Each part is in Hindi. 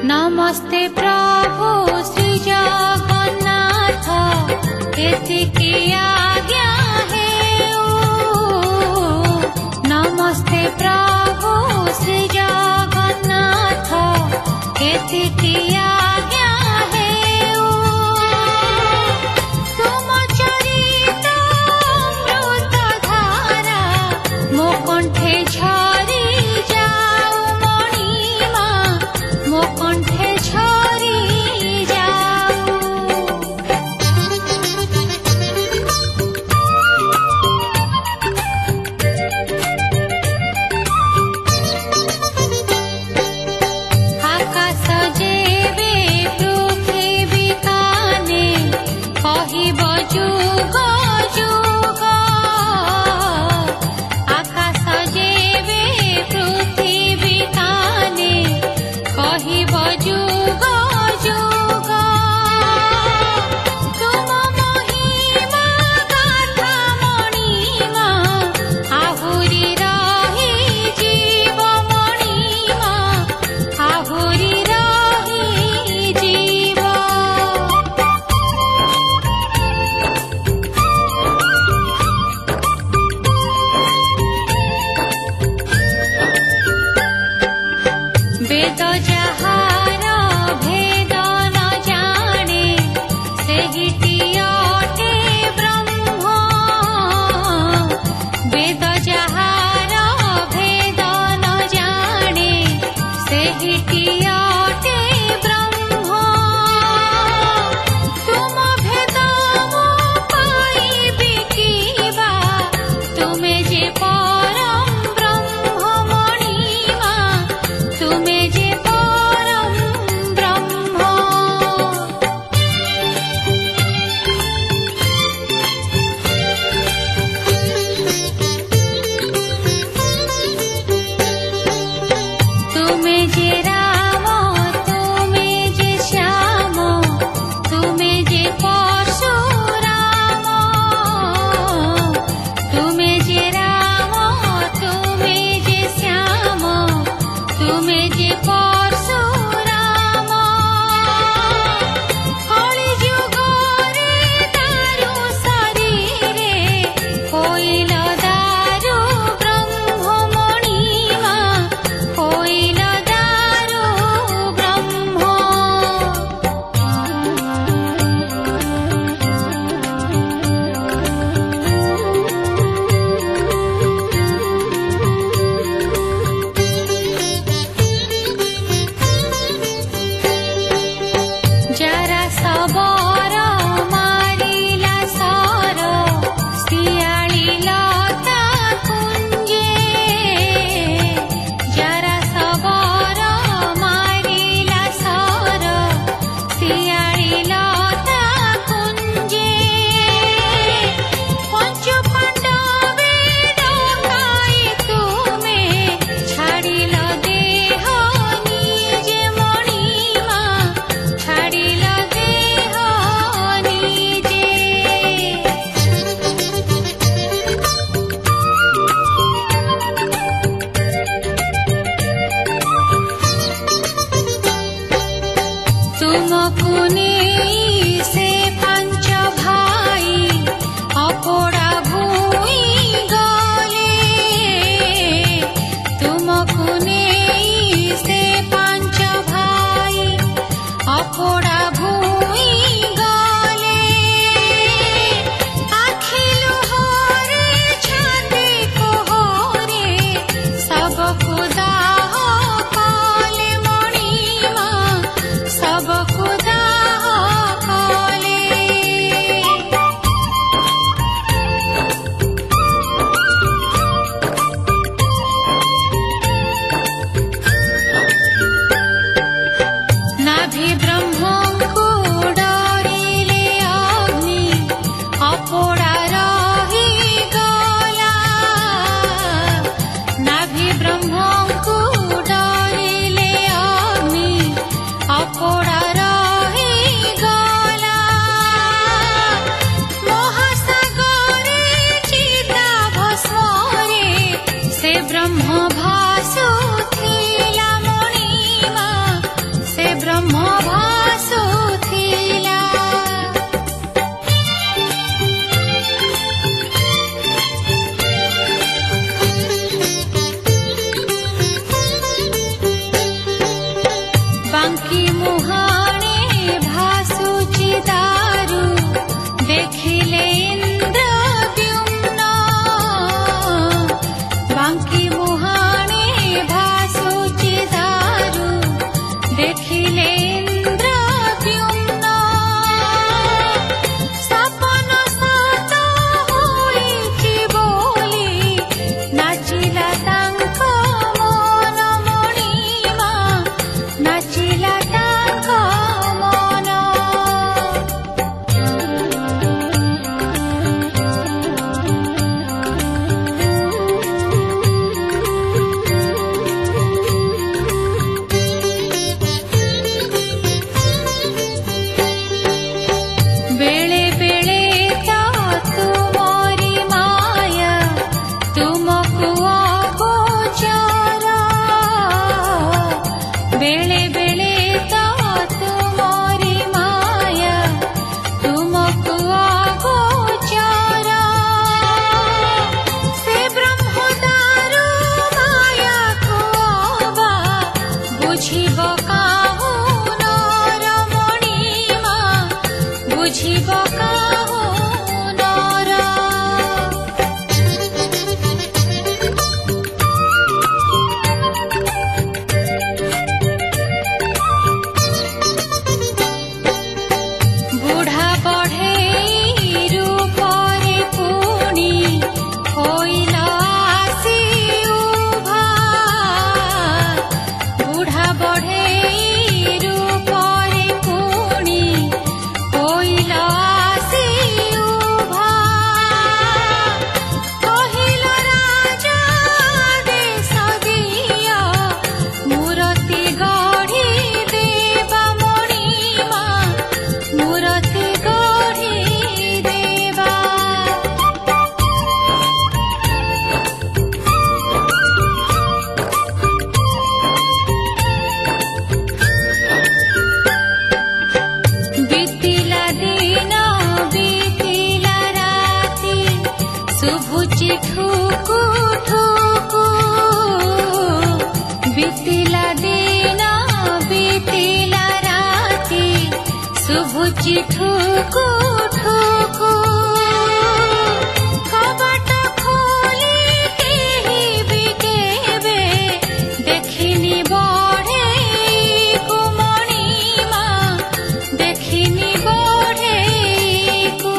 नमस्ते प्रभु श्री जगन्नाथ एतिकी आज्ञा हेउ। नमस्ते प्रभु श्री जगन्नाथ एतिकी आज्ञा हेउ। तुम चरित अमृत धारा मो कंठे झरी जाऊ मणिमा मो कंठे झरी जाऊ। आकाश जेबे पृथ्वी काने कहिब जुग जुग। आकाश जेबे पृथ्वी काने कहिब जुग जुग। तुम महिमा गाथा मणिमा आहुरी रही जीव मणिमा आहुरी रही जीव। वेद जाहार भेद न जाने सेहिटी अटे ब्रह्म। वेद जाहार भेद न जाने सेहिटी अटे ब्रह्म। तुम भेद मो पाइबि किबा तुमे जे परम ब्रह्म मणिमा तुमे जे परम ब्रह्म। तुमे जे राम तुमे जे श्याम तुमे जे परशुराम। तुमे जे राम तुमे जे श्याम तुमे जे परशुराम। कଳି जुगरे दारु शरीरे होइल दारु ब्रह्म मणिमा होइल दारु ब्रह्म। जरा सबर मारिला सर सियाळी लता कुंजे। जरा सबर मारिला सर सियाळी लता कुंजे। पंचु पांडवे डकाई तुमे छाड़िल देह निजे मणिमा छाड़िल देह निजे। तुमको नेई से पांच भाई अपोड़ा भूई गले। तुमको नेई से पांच भाई अपोड़ा भूई गले। आखि लुहरे छाती कोहरे सबको दाह कले मणिमा सबको दाह कले। नाभि ब्रह्मको डरिले अग्नि ब्रह्म भासुथिला बांकी मुहाणे भासुची दारू देखिले इंद्रद्युम्न बांकी मुहाणे भासुची दारू देखिले इंद्रद्युम्न सपन सत होइछि बोली नाचिला तांक मन मणिमा नाचिला तांक मन बेले बेले तो तुमरी माया तुमको अगोचर बेले बेले तो तुमरी माया तुमको अगोचर से ब्रह्म दारू माया को अबा बुझिब काहू नर मणिमा बुझिब काहू नर बुढ़ा बढ़े रूपरे पुणी होइल आसी उभा बुढ़ा बढ़े रूपरे पुणी होइल आसी उभा कहिल राजा देश दिया मूर्ति गढ़ी देवा मणिमा मूर्ति गढ़ी देवा बीतिला दिन बीतिला राति शुभुची ठुकु ठुकु बीतिला दिन बीतिला राति शुभुची ठुकु ठुकु कबाट खोली केही भी केबे देखिनी बढ़े कुमणिमा देखिनी बढ़े कु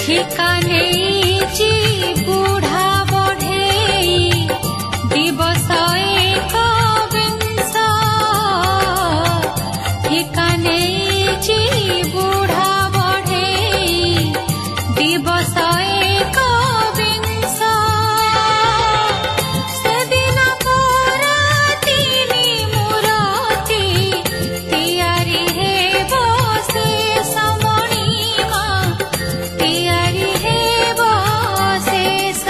ठिकाने बुढ़ा बढ़े दिवस एक विंश ठिकाने बुढ़ा बढ़े दिवस एक विंश सेदिन परातिनी मूर्ति तियारी हेब शेष मणिमा तियारी हेब शेष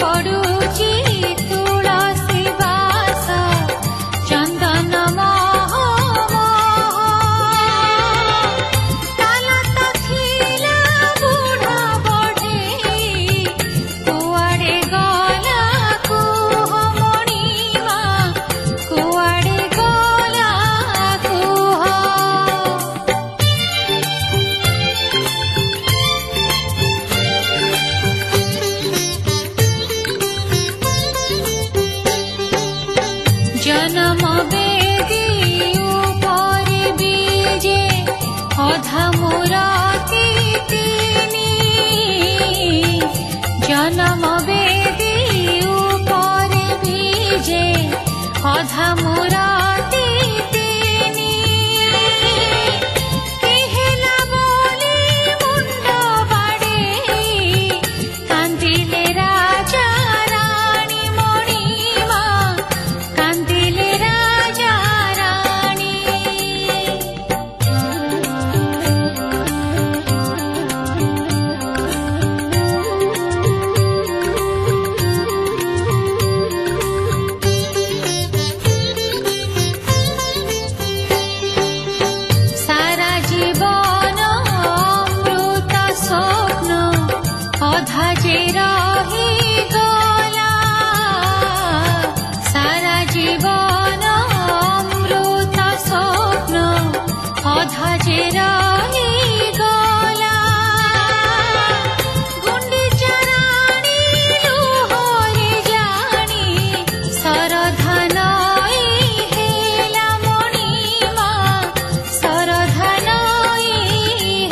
पडुची तुळसी वास चंदन मोह ताल तो थिला बुढ़ा बढ़े कुआड़े गला कुह मणिमा कुआड़े गला कुह जन्म बेदी उपरे बीजे अधा मुराती तिनी जन्म बेदी उपरे बीजे अधा मुराती तिनी केहेला बोली मुंड बाड़े कांदिले राजा रानी मणिमा कांदिले राजा रानी सारा जीवन अमृत स्वप्न अधा जे रही गला सारा जीवन अमृत स्वप्न अधा जे रही गला गुंडीचा राणी लुहरे जानी सरधनई हेला मणिमा सरधनई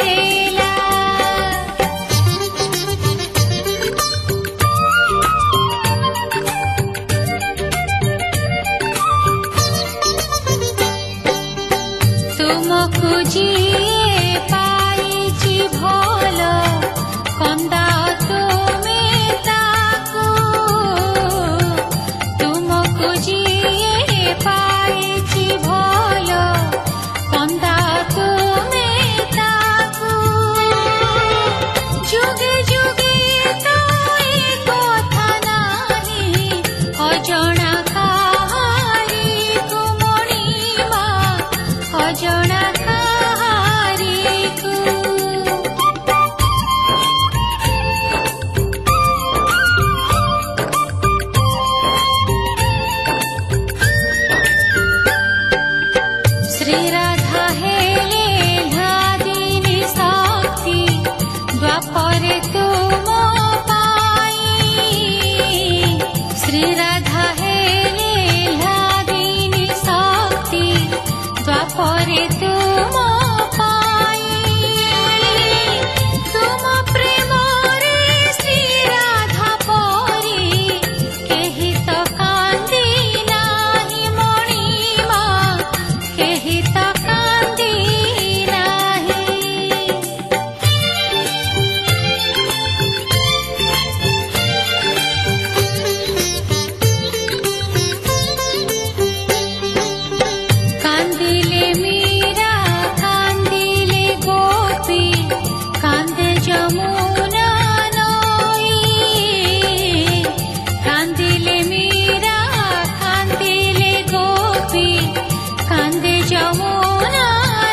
हेला तुमको जिए पाइची भल कंदा तुमे ताकू तुमको जिए पाइची भल कंदा तुमे ताकू जुगे जुगे तो ए कथा नाही अजणा काहारी कुमणिमा अजणा काहारीकु श्री राधा हेले धादिनी शक्ति द्वापरे तुम पाई श्री राधा हेले धादिनी शक्ति द्वापरे तुम पाई तुम प्रेम रे श्री राधा परी केहि तो कांदी नाही मणिमा केहि तो कांदी नाही कांदिले मीरा कांदिले गोपी कांदे जमुना नई कांदिले मीरा कांदिले गोपी कांदे जमुना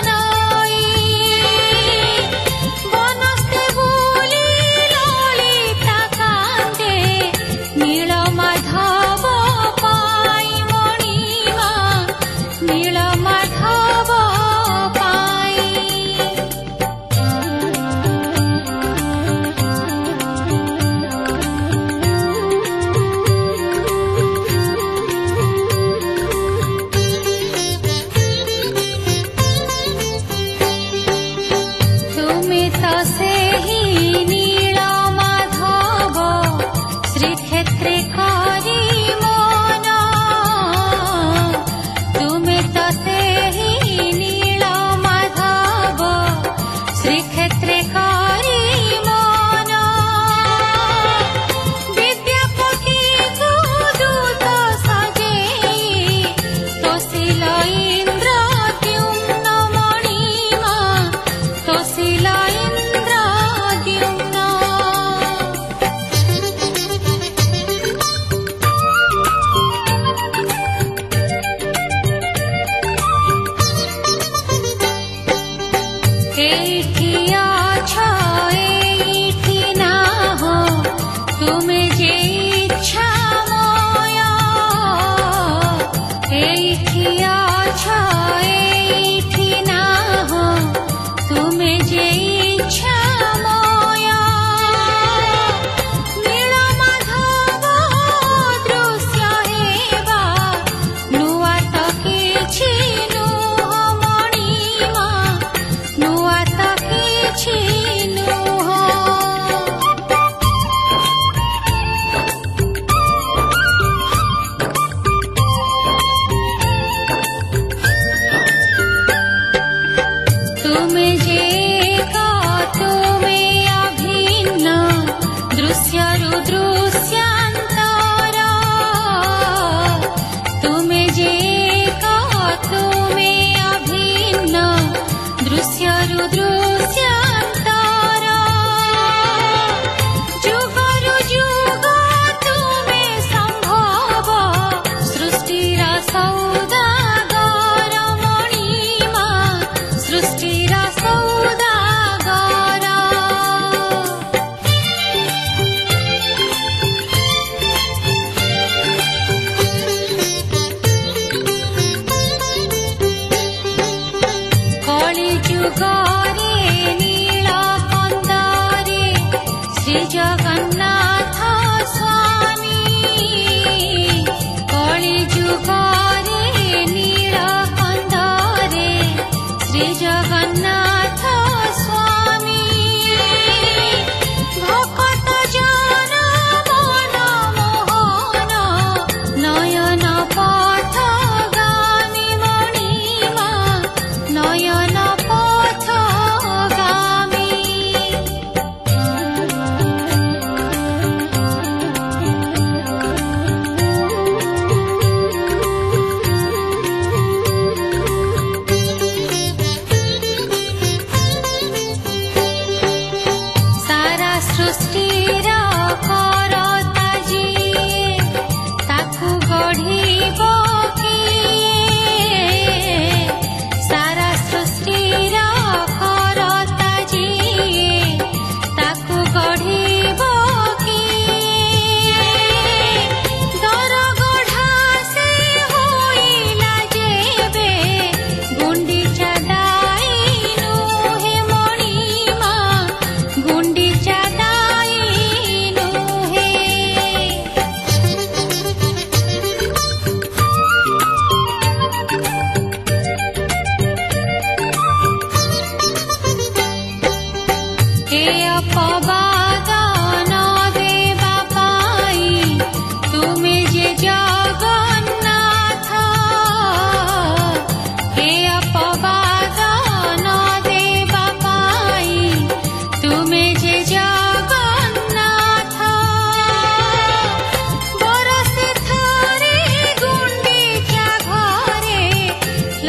नई बनस्ते बोली ललिता कांदे नील माधव पाई मणिमा नील माधव पाई ଜଗନ୍ନାଥ ସ୍ୱାମୀ କଳି ଯୁଗରେ ନୀଳକଣ୍ଠରେ ଶ୍ରୀ ଜଗନ୍ନାଥ ସ୍ୱାମୀ ଭକତ ଜନ ମନ ମୋହନ ନୟନ ପଥଗାମୀ ମଣିମା ନୟନ ପଥଗାମୀ ସାରା ସୃଷ୍ଟିର କରତା ଯିଏ ତାକୁ ଗଢ଼ିବ କିଏ ସାରା ସୃଷ୍ଟିର କରତା ଯିଏ ତାକୁ ଗଢ଼ିବ କିଏ ଦରଗଢ଼ା ସେ ହୋଇଲା ଯେବେ ଗୁଣ୍ଡିଚା ଦାଇ ନୁହେଁ ମଣିମା ଗୁଣ୍ଡିଚା ଦାଇ ନୁହେଁ ଏ ଅପବାଦ ନ ଦେବା ପାଇଁ ତୁମେ ଯେ ଜଗନ୍ନାଥ ଏ ଅପବାଦ ନ ଦେବା ପାଇଁ ତୁମେ ଯେ ଜଗନ୍ନାଥ ବରଷେ ଥରେ ଗୁଣ୍ଡିଚା ଘରେ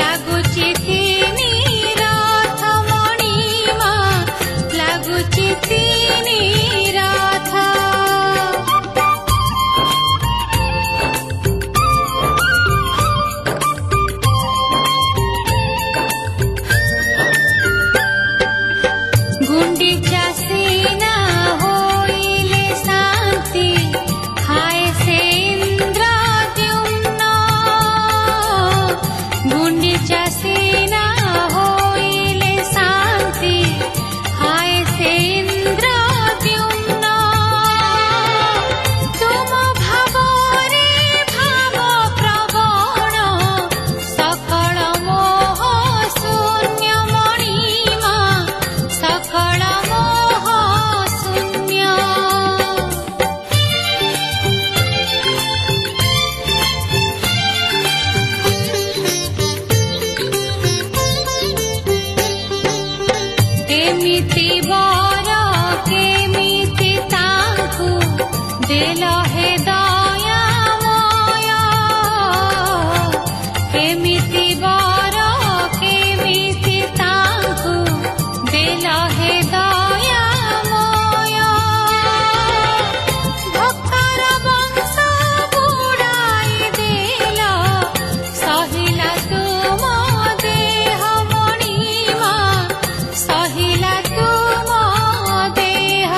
ଲାଗୁଛି ତିନି ରଥ ମଣିମା ଲାଗୁଛି ତିନି ରଥ ଗୁଣ୍ଡିଚା ସିନା ହୋଇଲେ ଶାନ୍ତି ହାୟ ସେ ଇନ୍ଦ୍ରଦ୍ୟୁମ୍ନ ଗୁଣ୍ଡିଚା ସିନା ହୋଇଲେ ଶାନ୍ତି ହାୟ ସେ ଇନ୍ଦ୍ରଦ୍ୟୁମ୍ନ ତୁମ ଭାବରେ ଭାବ ପ୍ରବଣ ସକଳ ମୋହ ଶୂନ୍ୟ ମଣିମା ସକଳ ମୋହ ଶୂନ୍ୟ ଏମିତି ବର କେମିତି ତାଙ୍କୁ ଦେଲ ହେ ଦୟାମୟ ଏମିତି ବର କେମିତି ତାଙ୍କୁ ଦେଲ ହେ ଦୟାମୟ ଭକ୍ତର ବଂଶ ବୁଡ଼ାଇ ଦେଲ ସହିଲା ତୁମ ଦେହ ମଣିମା ସହିଲା ତୁମ ଦେହ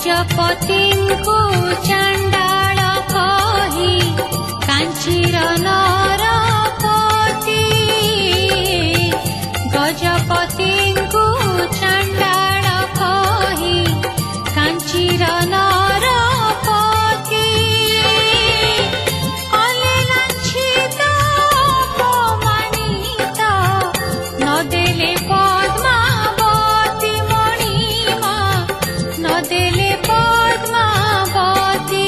गजपतिଙ୍କୁ ଚାଣ୍ଡାଳ କହି କାଞ୍ଚିର ନରପତି ଗଜପତିଙ୍କୁ ଚାଣ୍ଡାଳ କହି କାଞ୍ଚିର ନରପତି କଲେ ଲାଞ୍ଛିତ ଅପମାନିତ ନଦେଲେ ପଦ୍ମାବତୀ ମଣିମା ନଦେଲେ ପଦ୍ମାବତୀ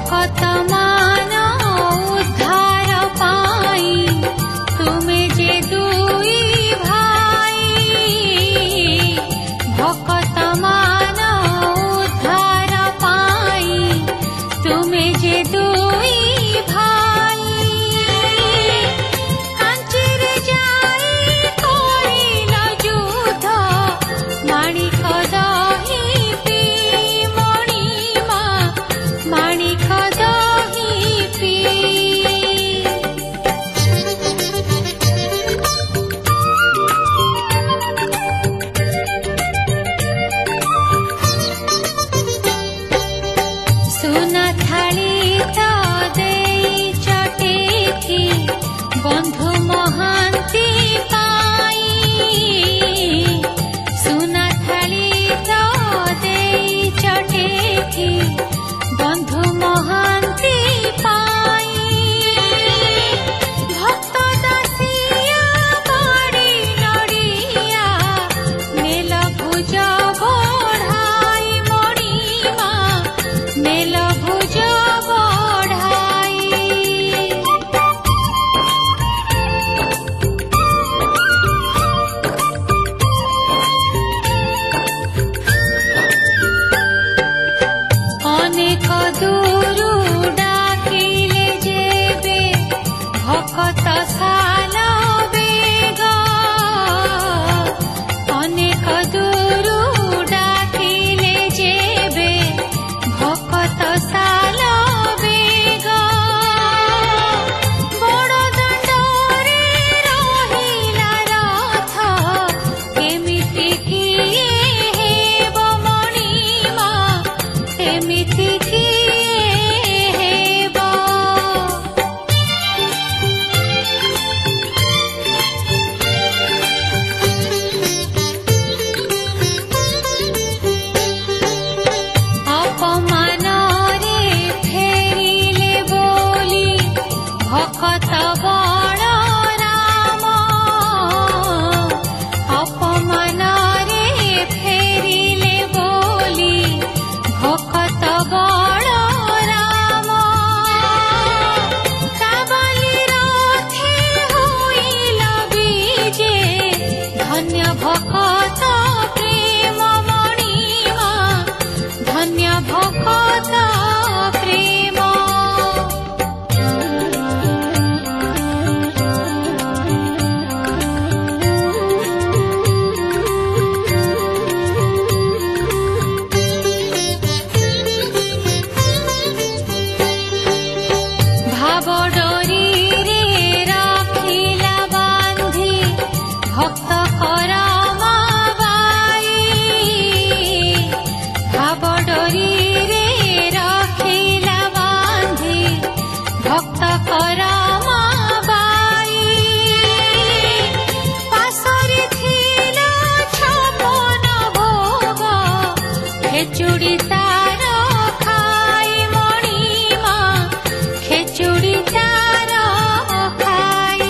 ଭକ୍ତମାନ ଉଦ୍ଧାର ପାଇଁ ତୁମେ ଯେ ଦୁଇ ଭାଇ ଭକ୍ତମାନ ଉଦ୍ଧାର ପାଇଁ ତୁମେ ଯେ ଦୁଇ ଭାଇ କାଞ୍ଚିରେ ଯାଇ କରିଲ ଯୁଦ୍ଧ ମାଣିକ ଦହି ପିଇ ମଣିମା ମାଣିକ ଦହି ପିଇ ସୁନା ଥାଳି ତ ଦେଇଛ ଟେକି ବନ୍ଧୁ ମହାନ୍ତି ପାଇଁ ସୁନା ଥାଳି ତ ଦେଇଛ ଟେକି ବନ୍ଧୁ ମହାନ୍ତି ପାଇଁ ଭକ୍ତ ଦାସିଆ ବାଡ଼ି ନଡ଼ିଆ ନେଲ ଭୁଜ ବଢ଼ାଇ ମଣିମା ନେଲ ଭୁଜ ବଢ଼ାଇ ଅନେକ ଦୂରୁ ଡାକିଲେ ଯେବେ ଭକତ ସାଲ ବେଗ ଅନେକ ଦୂରୁ ଡାକିଲେ ଯେବେ ଭକତ ସାଲ ବେଗ ବଡ଼ଦାଣ୍ଡରେ ରହିଲା ରଥ କେମିତି କିଏ ହେବ ମଣିମା କେମିତି କିଏ ହେବ ଅପମାନରେ ଫେରିଲେ ବୋଲି ଭକତ ବଳରାମ ଅପମାନରେ ଫେରିଲେ ବୋଲି ଭକତ ବଳରାମ କାବାଲି ରଥେ ହୋଇଲ ବିଜେ ଧନ୍ୟ ଭକତ ପ୍ରେମ ମଣିମା ଧନ୍ୟ ଭକତ ପ୍ରେମ ଭାବ ଡୋରିରେ ରଖିଲା ବାନ୍ଧି ଭକ୍ତ କରମା ବାଇ ଭାବ ଡୋରିରେ ରଖିଲା ବାନ୍ଧି ଭକ୍ତ କରମା ବାଇ ପାଶରେ ଥିଲା ଛପନ ଭୋଗ ଖେଚୁଡ଼ି ତାର ଖାଇ ମଣିମା ଖେଚୁଡ଼ି ତାର ଖାଇ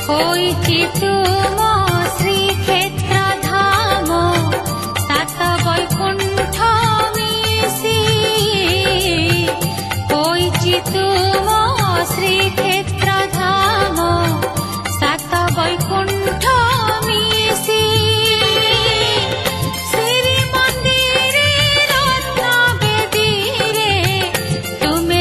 ହୋଇଛି ତୁମ ଶ୍ରୀକ୍ଷେତ୍ର ଧାମ ସାତ ବୈକୁଣ୍ଠ ମିଶି ହୋଇଛି ତୁମ ଶ୍ରୀକ୍ଷେତ୍ର ଧାମ ସାତ ବୈକୁଣ୍ଠ ମିଶି ଶ୍ରୀମନ୍ଦିରେ ରତ୍ନ ବେଦୀରେ ତୁମେ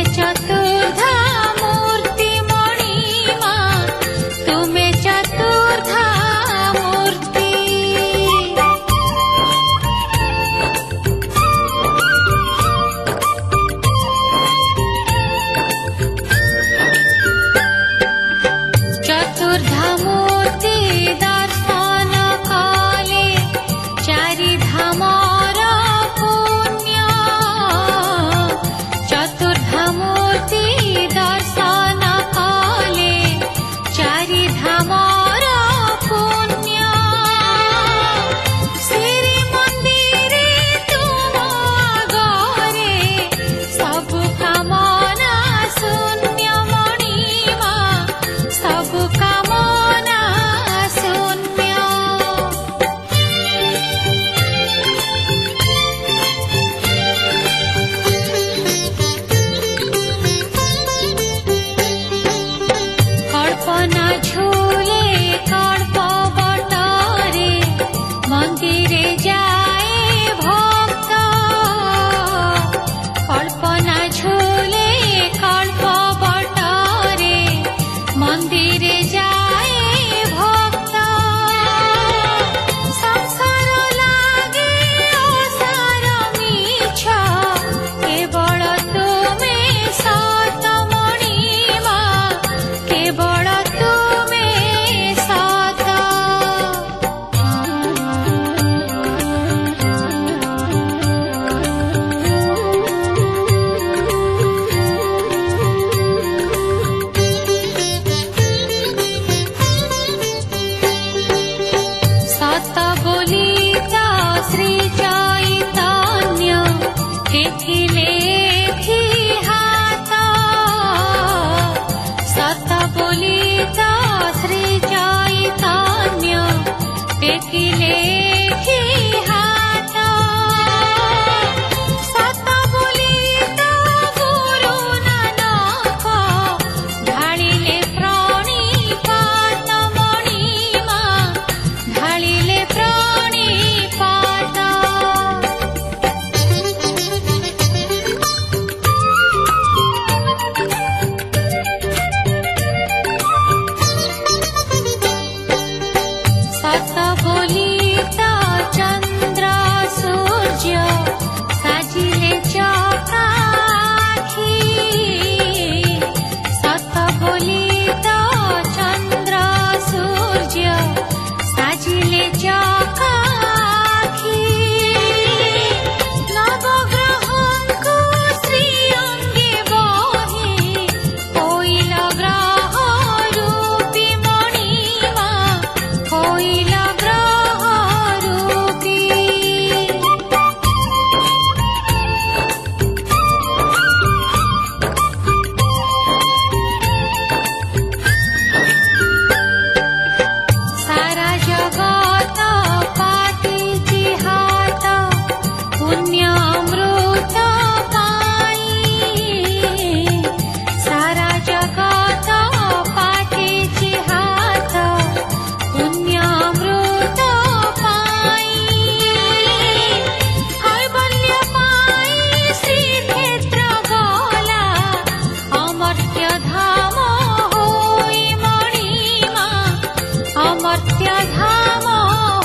मर्त्य धाम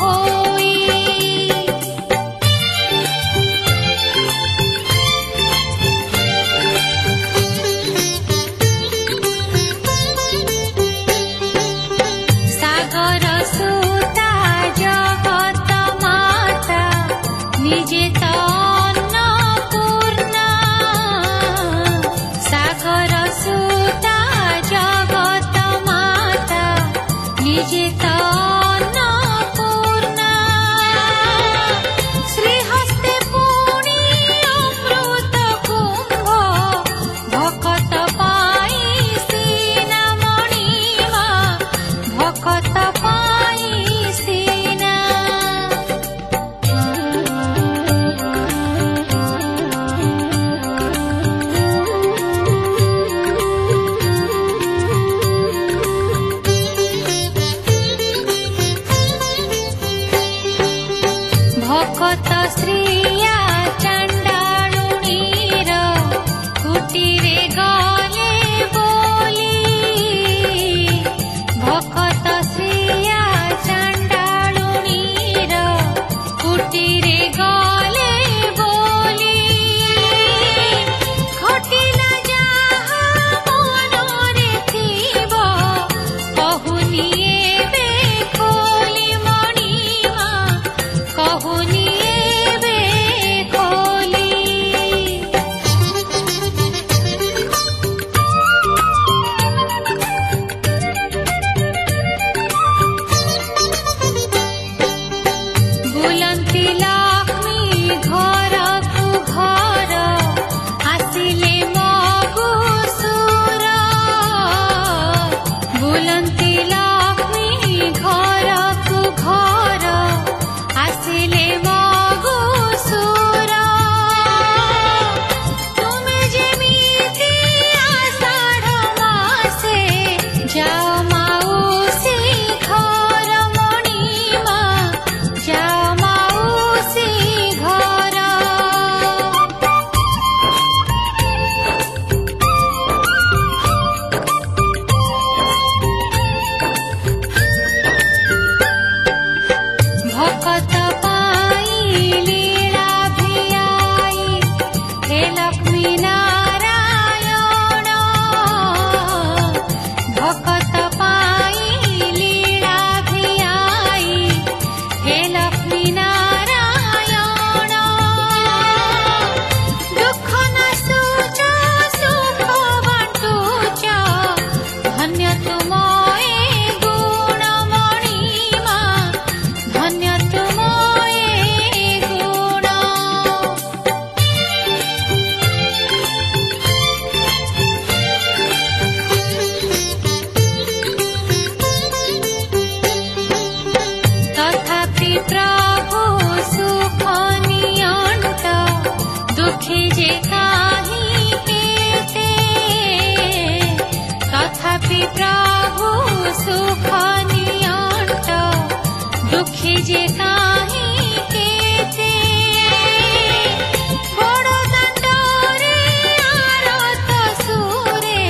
होई। सागर सुता जगत माता निजे तो अन्नपूर्णा। सागर सुता जगत माता निजे तो अन्नपूर्णा। श्रीहस्ते पुणी अमृत कुंभ भकत पाई सीना मणिमा भकत पाई सीना। भकत श्रिया चंडालुणीर कुटीरे गले बोली। भकत श्रिया चंडालुणीर कुटीरे गले बोली। घटिला जाहा मनरे थिब कहुनी एबे खोली मणिमा कहुनी एबे खोली। बुलंती लक्ष्मी घर को घर आसिले मगुसुर। बुलंती लक्ष्मी घर को घर आसिले मगुसुर। तुमे जेमिति आषाढ़ मासे जाओ माउसी घर मणिमा जाओ माउसी घर। भकत पाई लीला भियाई हे लक्ष्मी नारायण। भकत पाई लीला भियाई हे लक्ष्मी नारायण। दुख नाशुच सुख बांटुच धन्य तुम ए गुण मणिमा धन्य तुम ए गुण। तथापि प्रभु सुख नियंत दुखी जे काहि केते। तथापि प्रभु सुख नियंत दुखी जे काहि केते। बड़ दांडरे आरत सुरे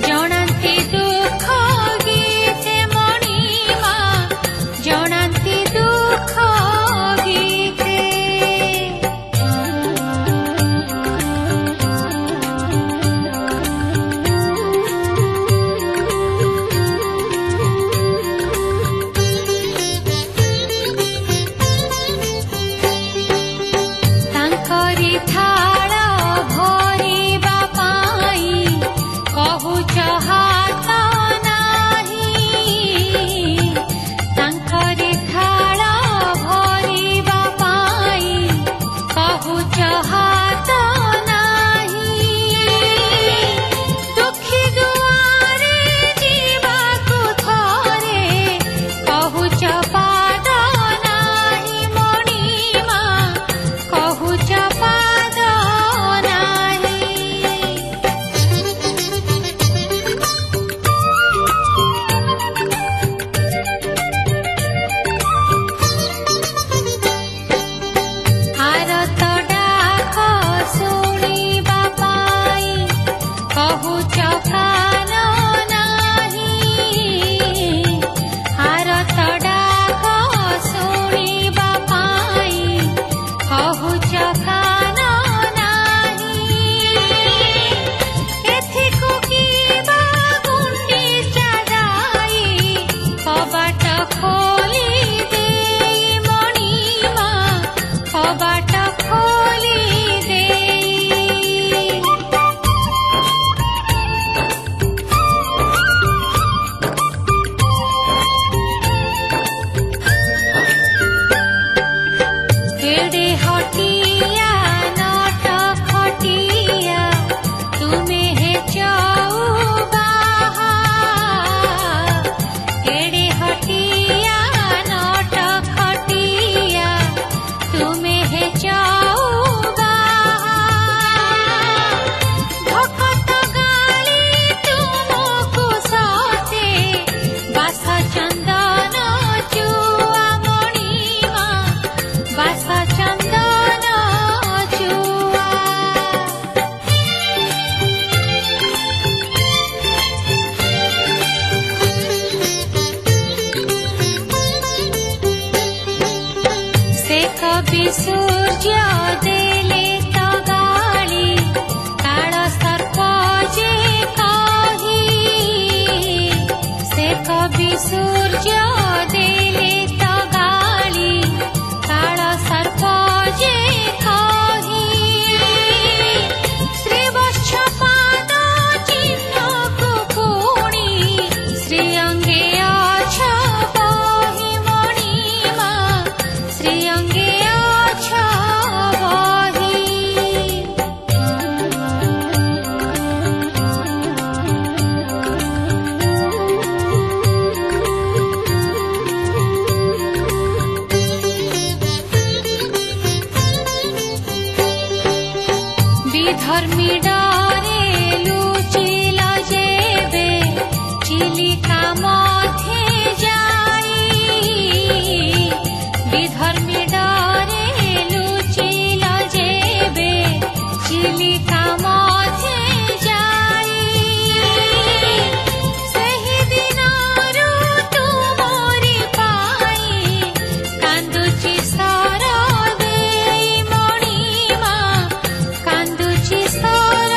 जणांती दुख गीते मणिमा जणांती दुख गीते। कवि सूर्य देले तो गाली काल सर्प जे कही से कवि सूर्य देले तो गाली काल सर्प जे कही श्री वत्स पाद चिन्ह को पुणी श्री अंगे अछ बही मणिमा श्री अंगे अछ बही विधर्मी डरे लुचिल जेबे चिलिका मध्य जाई विधर्मी डरे लुचिल जेबे चिलिका मध्य जाई सेहि दिनरु तुमरि पाई कांदुची सर देई मणिमा कांदुची सर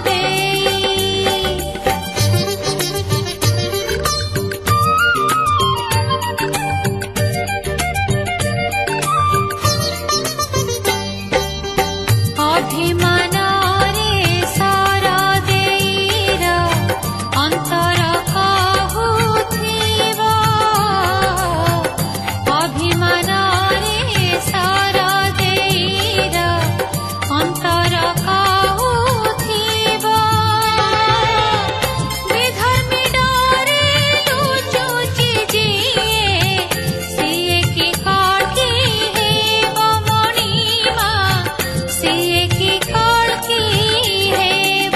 देई अभिमान रे सर देईर अंतर कहुथिब अभिमान रे सर देईर अंतर कहुथिब विधर्मी डरे लुचुची जिए सिए की कड़की हेब मणिमा सिए की कड़की हेब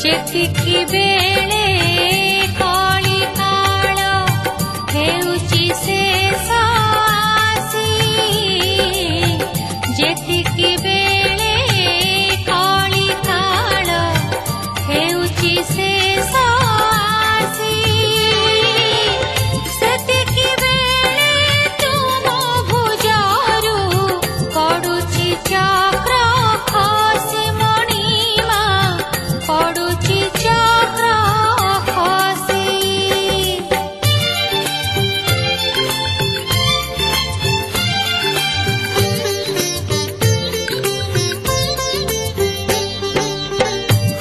जेतिकी बेले कली काल हेउची शेष आसी जेतिकी बेले कली काल हेउची शेष आसी सेतिकी बेले तुम भुजरु पडुची चक्र खसी मणिमा पडुची चक्र खसी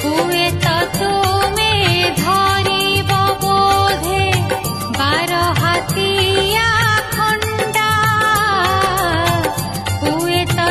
हुए तो तुमे धरिब बोधे 12 हाथिया खंडा हुए तो